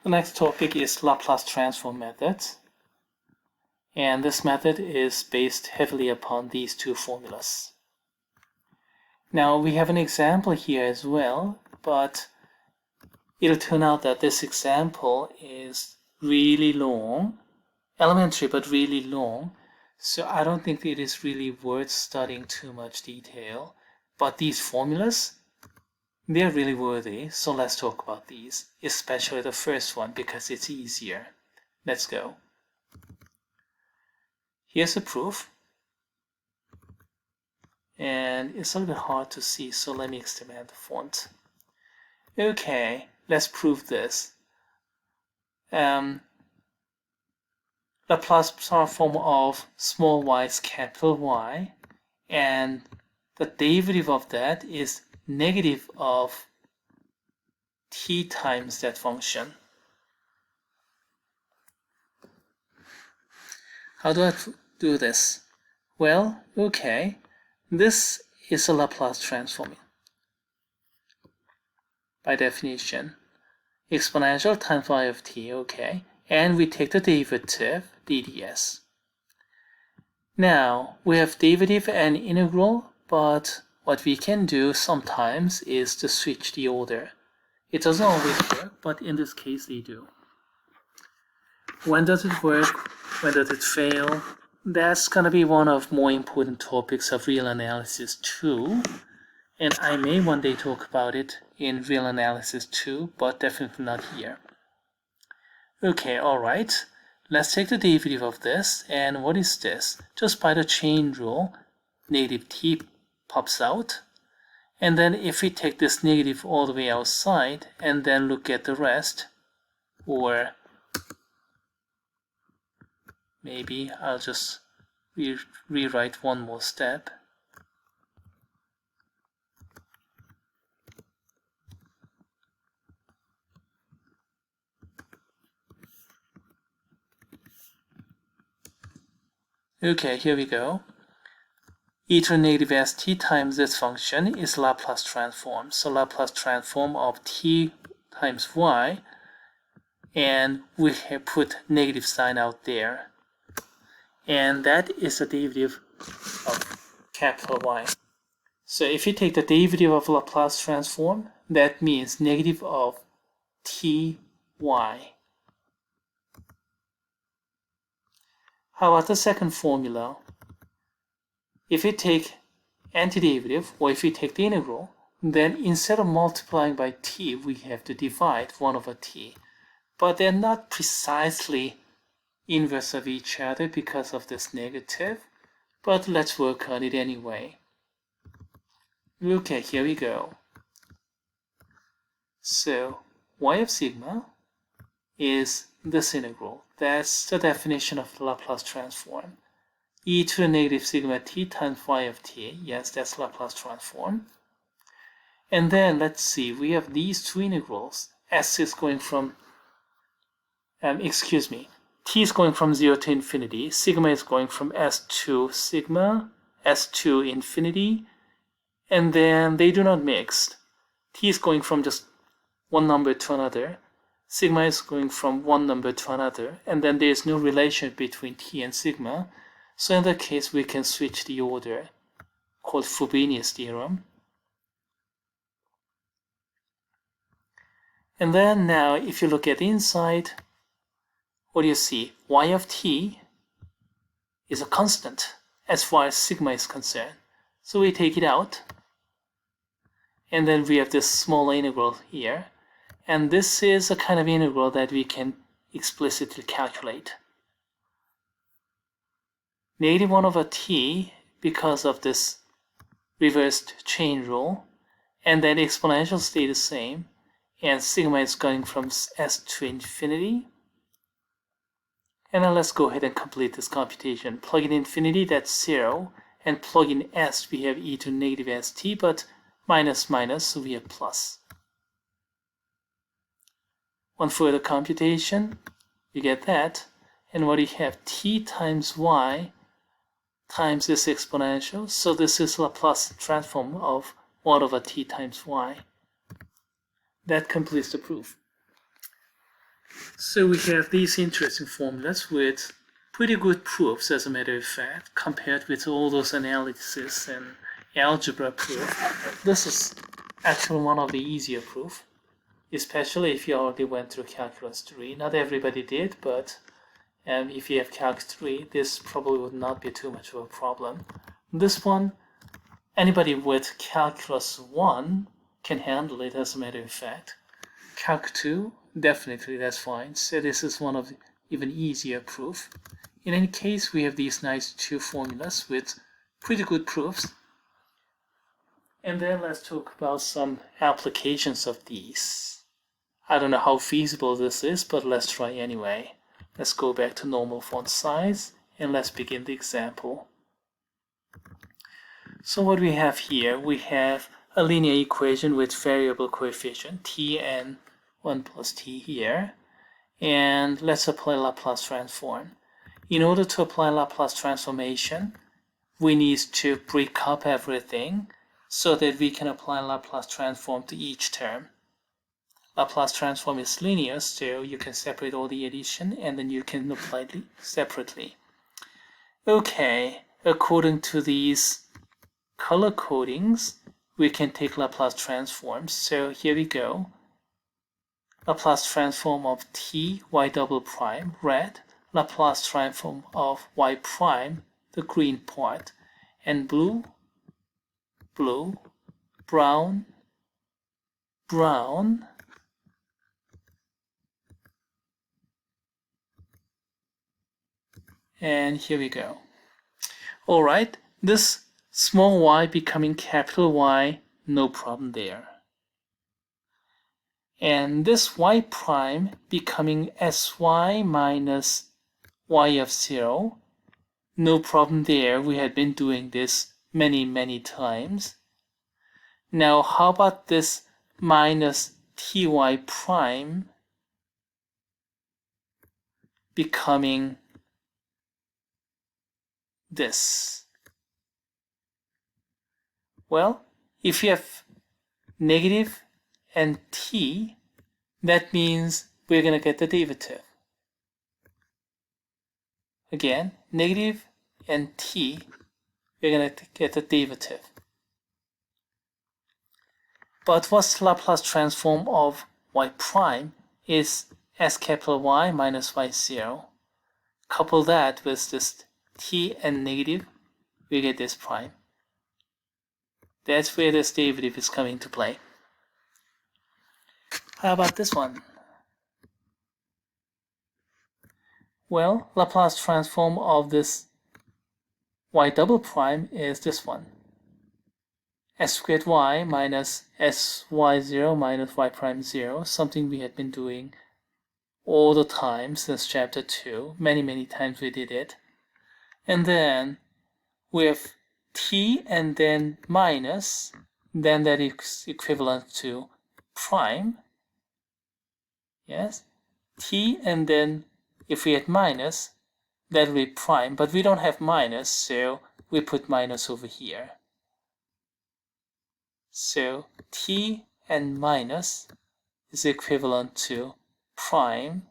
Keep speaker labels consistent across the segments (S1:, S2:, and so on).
S1: The next topic is Laplace transform method. And this method is based heavily upon these two formulas. Now we have an example here as well, but it'll turn out that this example is really long, elementary but really long, so I don't think it is really worth studying too much detail. But these formulas, they're really worthy, so let's talk about these, especially the first one because it's easier. Let's go. Here's the proof, and it's a little bit hard to see, so let me expand the font. Okay, let's prove this. Laplace transform of small y is capital Y, and the derivative of that is negative of t times that function. How do I do this? Well, okay, this is a Laplace transform. By definition, exponential times y of t, okay, and we take the derivative, dds. Now, we have derivative and integral, but what we can do sometimes is to switch the order. It doesn't always work, but in this case they do. When does it work? When does it fail? That's going to be one of more important topics of real analysis 2. And I may one day talk about it in real analysis 2, but definitely not here. Okay, alright. Let's take the derivative of this. And what is this? Just by the chain rule, negative t pops out. And then if we take this negative all the way outside and then look at the rest, or maybe I'll just rewrite one more step. Okay, here we go. E to the negative st times this function is Laplace transform. So Laplace transform of t times y, and we have put negative sign out there. And that is the derivative of capital Y. So if you take the derivative of Laplace transform, that means negative of ty. How about the second formula? If we take antiderivative, or if we take the integral, then instead of multiplying by t, we have to divide 1 over t. But they're not precisely inverse of each other because of this negative, but let's work on it anyway. Okay, here we go. So y of sigma is this integral. That's the definition of the Laplace transform. E to the negative sigma t times y of t. Yes, that's Laplace transform. And then let's see, we have these two integrals. S is going from, t is going from 0 to infinity. Sigma is going from s to sigma, s to infinity. And then they do not mix. T is going from just one number to another. Sigma is going from one number to another. And then there is no relation between t and sigma. So in that case, we can switch the order, called Frobenius theorem. And then now, if you look at the inside, what do you see? Y of t is a constant as far as sigma is concerned. So we take it out. And then we have this small integral here. And this is a kind of integral that we can explicitly calculate. Negative 1 over t because of this reversed chain rule, and then exponential stay the same, and sigma is going from s to infinity. And now let's go ahead and complete this computation. Plug in infinity, that's 0, and plug in s, we have e to negative st, but minus minus, so we have plus. One further computation, you get that, and what do you have? T times y times this exponential, so this is Laplace transform of 1 over t times y. That completes the proof. So we have these interesting formulas with pretty good proofs, as a matter of fact, compared with all those analysis and algebra proof. This is actually one of the easier proof, especially if you already went through calculus 3. Not everybody did, but if you have calc 3, this probably would not be too much of a problem. This one, anybody with calculus 1 can handle it, as a matter of fact. Calc 2, definitely that's fine. So this is one of the even easier proof. In any case, we have these nice two formulas with pretty good proofs. And then let's talk about some applications of these. I don't know how feasible this is, but let's try anyway. Let's go back to normal font size and let's begin the example. So what we have here, we have a linear equation with variable coefficient t and 1 plus t here. And let's apply Laplace transform. In order to apply Laplace transformation, we need to break up everything so that we can apply Laplace transform to each term. Laplace transform is linear, so you can separate all the addition and then you can apply it separately. Okay, according to these color codings, we can take Laplace transforms. So here we go. Laplace transform of t, y double prime, red. Laplace transform of y prime, the green part. And blue, blue, brown, brown, and here we go. Alright, this small y becoming capital Y, no problem there. And this y prime becoming sy minus y of 0, no problem there. We had been doing this many times. Now how about this minus ty prime becoming this? Well, if you have negative and t, that means we're going to get the derivative. Again, negative and t, we're going to get the derivative. But what's the Laplace transform of y prime is s capital Y minus y0. Couple that with this t and negative, we get this prime. That's where this derivative is coming to play. How about this one? Well, Laplace transform of this y double prime is this one. S squared y minus sy0 minus y prime 0, something we had been doing all the time since chapter 2. Many times we did it. And then with t and then minus, then that is equivalent to prime. Yes, t and then if we had minus, that will be prime, but we don't have minus, so we put minus over here. So t and minus is equivalent to prime.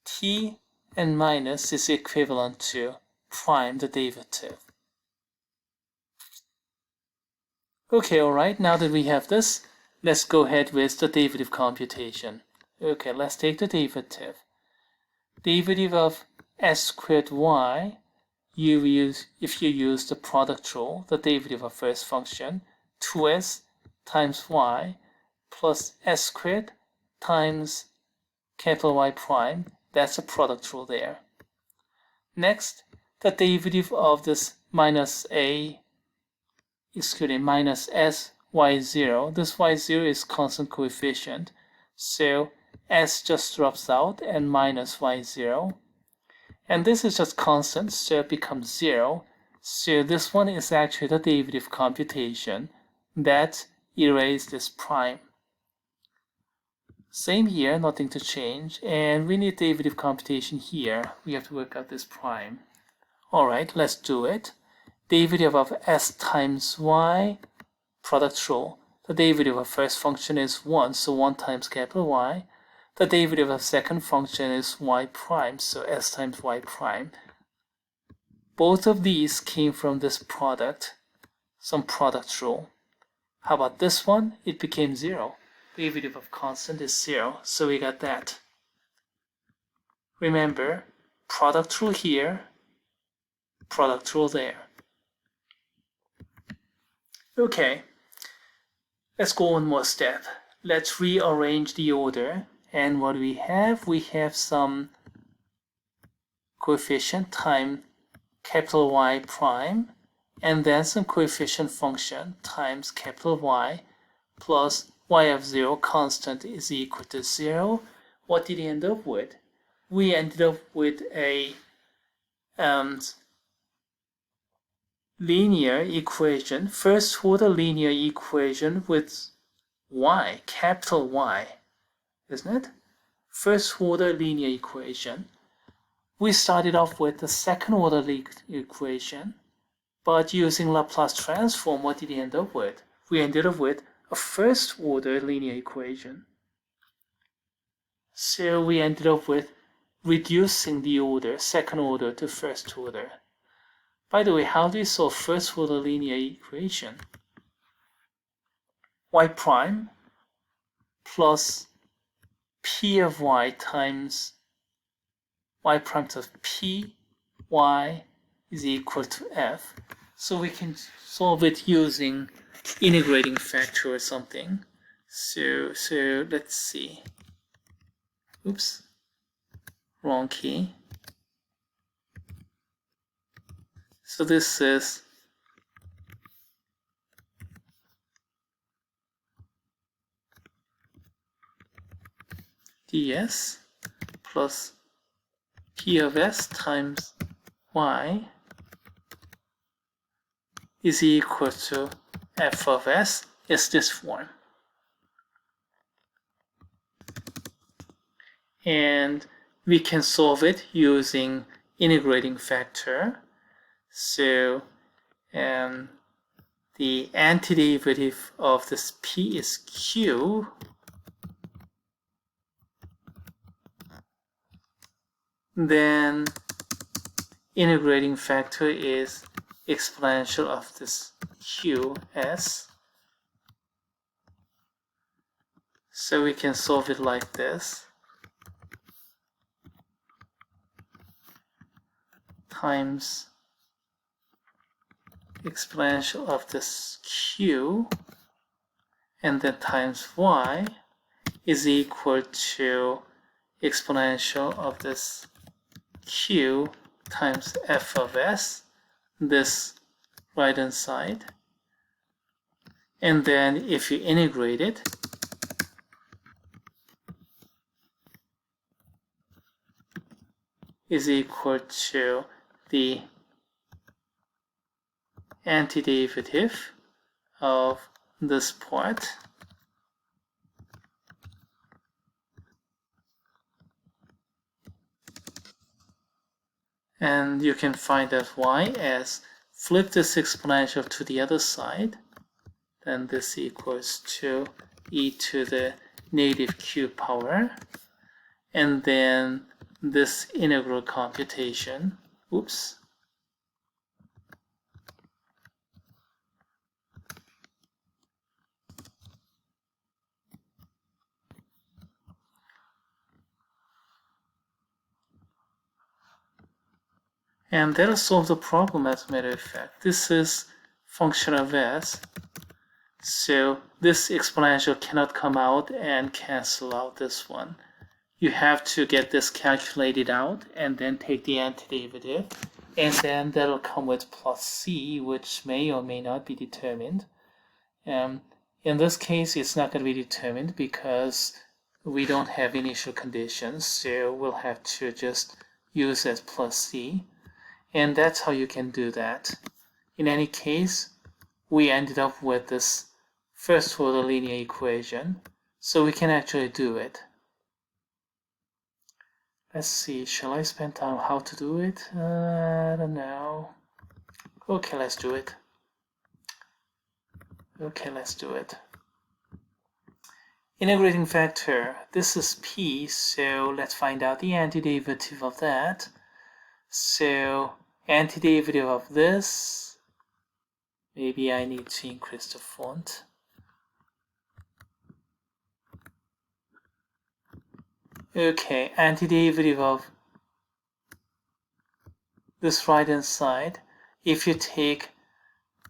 S1: T and minus is equivalent to prime, the derivative. Okay, alright, now that we have this, let's go ahead with the derivative computation. Okay, let's take the derivative. Derivative of s squared y, if you use the product rule, the derivative of first function, 2s times y plus s squared times capital Y prime, that's a product rule there. Next, the derivative of this minus s y0. This y0 is constant coefficient, so s just drops out and minus y0. And this is just constant, so it becomes 0. So this one is actually the derivative computation that erases this prime. Same here, nothing to change, and we need derivative computation here. We have to work out this prime. Alright, let's do it. Derivative of s times y, product rule. The derivative of first function is 1, so 1 times capital Y. the derivative of second function is y prime, so s times y prime. Both of these came from this product, some product rule. How about this one? It became 0. Derivative of constant is 0, so we got that. Remember, product rule here, product rule there. Okay, let's go one more step. Let's rearrange the order. And what we have some coefficient times capital Y prime, and then some coefficient function times capital Y plus y of 0 constant is equal to 0. What did we end up with? We ended up with a linear equation, first order linear equation with y, capital Y, isn't it? First order linear equation. We started off with the second order equation, but using Laplace transform, what did we end up with? We ended up with a first order linear equation. So we ended up with reducing the order, second order to first order. By the way, how do you solve first order linear equation? Y prime plus p of y times y prime plus p y is equal to f. So we can solve it using integrating factor or something. So let's see. Oops, wrong key. So this is ds plus p of s times y is equal to f of s is this form. And we can solve it using integrating factor. So the antiderivative of this p is q. Then integrating factor is exponential of this qs. So we can solve it like this. Times exponential of this q, and then times y is equal to exponential of this q times f of s, this right hand side. And then if you integrate it, is equal to the antiderivative of this part. And you can find that y as flip this exponential to the other side. Then this equals to e to the negative q power. And then this integral computation. Oops. And that'll solve the problem, as a matter of fact. This is function of s. So this exponential cannot come out and cancel out this one. You have to get this calculated out and then take the antiderivative. And then that'll come with plus c, which may or may not be determined. In this case, it's not going to be determined because we don't have initial conditions. So we'll have to just use as plus c. And that's how you can do that. In any case, we ended up with this first order linear equation, so we can actually do it. Let's see, shall I spend time how to do it? I don't know. Okay, let's do it. integrating factor, this is p, so let's find out the antiderivative of that. So antiderivative of this, maybe I need to increase the font. Okay, antiderivative of this right hand side, if you take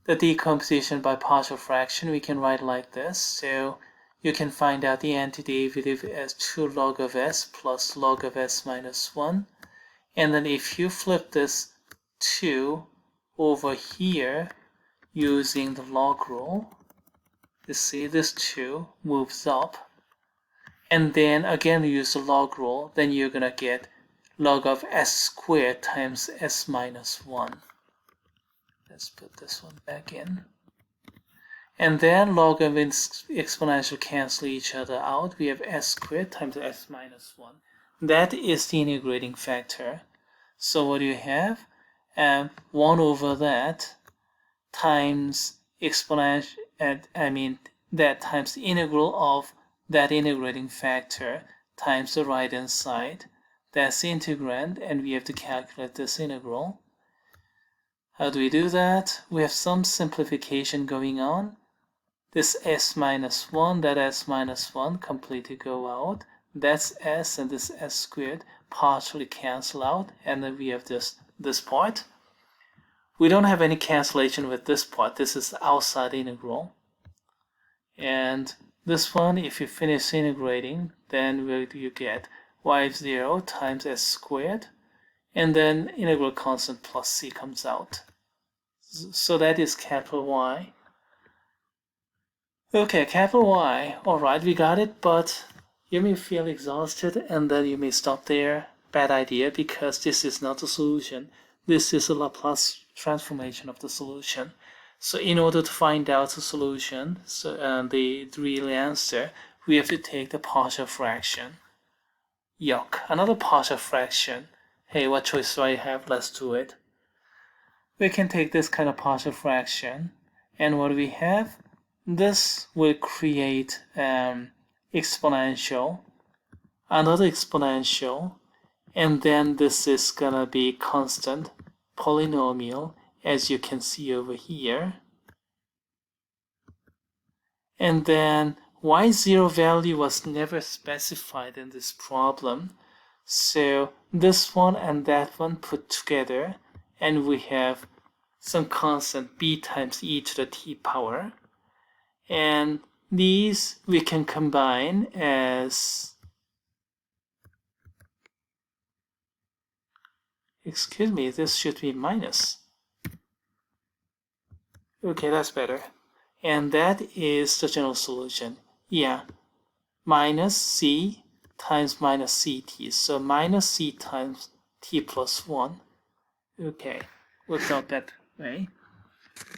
S1: the decomposition by partial fraction, we can write like this. So you can find out the antiderivative as 2 log of s plus log of s minus 1. And then if you flip this 2 over here using the log rule, you see this 2 moves up. And then again use the log rule, then you're going to get log of s squared times s minus 1. Let's put this one back in. And then log and exponential cancel each other out. We have s squared times s minus 1. That is the integrating factor. So what do you have? 1 over that times exponential, that times the integral of that integrating factor times the right hand side. That's the integrand, and we have to calculate this integral. How do we do that? We have some simplification going on. This s minus 1, that s minus 1 completely go out. That's s, and this s squared partially cancel out, and then we have this part. We don't have any cancellation with this part. This is the outside integral. And this one, if you finish integrating, then you get y0 times s squared, and then integral constant plus c comes out. So that is capital Y. Okay, capital Y. Alright, we got it, but you may feel exhausted and then you may stop there. Bad idea, because this is not the solution. This is a Laplace transformation of the solution. So in order to find out the solution, the real answer, we have to take the partial fraction. Yuck, another partial fraction. Hey, what choice do I have? Let's do it. We can take this kind of partial fraction, and what do we have? This will create exponential, another exponential, and then this is gonna be constant polynomial, as you can see over here. And then y0 value was never specified in this problem, so this one and that one put together, and we have some constant b times e to the t power. And these we can combine as, excuse me, this should be minus. Okay, that's better. And that is the general solution. Yeah, minus c times minus ct. So minus c times t plus 1. Okay, worked out that way.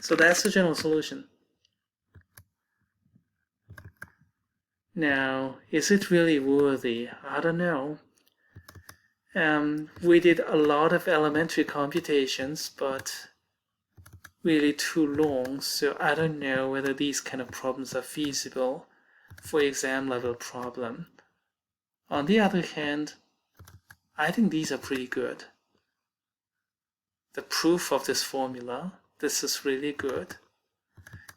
S1: So that's the general solution. Now, is it really worthy? I don't know. We did a lot of elementary computations, but really too long, so I don't know whether these kind of problems are feasible for exam level problem. On the other hand, I think these are pretty good. The proof of this formula, this is really good.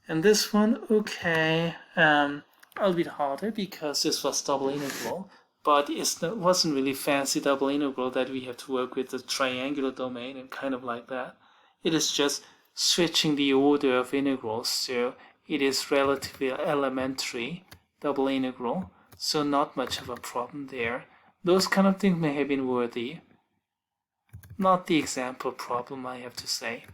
S1: And this one, okay, a little bit harder because this was double integral, but it wasn't really fancy double integral that we have to work with the triangular domain and kind of like that. It is just switching the order of integrals, so it is relatively elementary double integral, so not much of a problem there. Those kind of things may have been worthy. Not the example problem, I have to say.